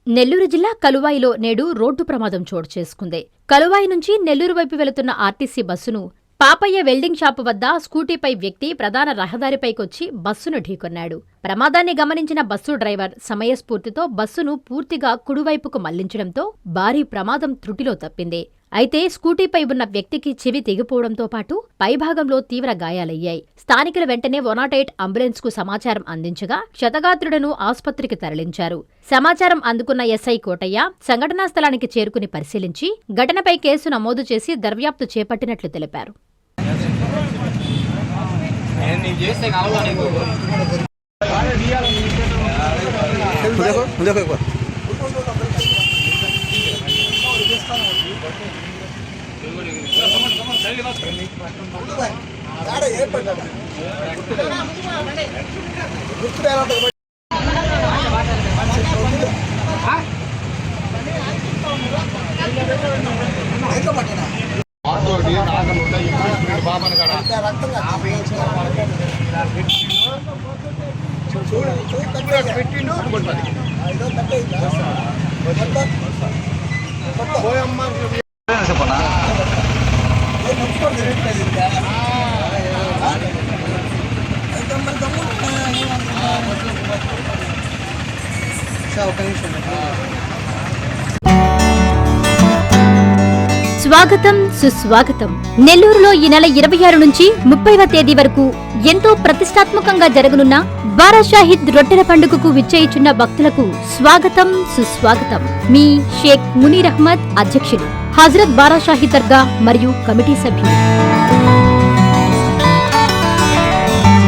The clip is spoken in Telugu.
నెల్లూరు జిల్లా కలువాయిలో నేడు రోడ్డు ప్రమాదం చోటు చేసుకుంది. కలువాయి నుంచి నెల్లూరు వైపు వెళుతున్న ఆర్టీసీ బస్సును పాపయ్య వెల్డింగ్ షాపు వద్ద స్కూటీపై వ్యక్తి ప్రధాన రహదారిపైకొచ్చి బస్సును ఢీకొన్నాడు. ప్రమాదాన్ని గమనించిన బస్సు డ్రైవర్ సమయస్ఫూర్తితో బస్సును పూర్తిగా కుడివైపుకు మళ్లించడంతో భారీ ప్రమాదం త్రుటిలో తప్పింది. అయితే స్కూటీపై ఉన్న వ్యక్తికి చెవి తెగిపోవడంతో పాటు పైభాగంలో తీవ్ర గాయాలయ్యాయి. స్థానికులు వెంటనే 108 అంబులెన్స్ కు సమాచారం అందించగా క్షతగాత్రుడను ఆస్పత్రికి తరలించారు. సమాచారం అందుకున్న ఎస్ఐ కోటయ్య సంఘటనా స్థలానికి చేరుకుని పరిశీలించి ఘటనపై కేసు నమోదు చేసి దర్యాప్తు చేపట్టినట్లు తెలిపారు. స్వాగతం సుస్వాగతం. నెల్లూరులో ఈ నెల 26 నుంచి 30వ తేదీ వరకు ఎంతో ప్రతిష్టాత్మకంగా జరగనున్న బారా షాహిద్ రొట్టెల పండుగకు విచ్చేయిచున్న భక్తులకు స్వాగతం సుస్వాగతం. మీ షేక్ మునీర్ అహ్మద్, అధ్యక్షులు, హజరత్ బారా షాహిద్ దర్గా మరియు కమిటీ సభ్యులు.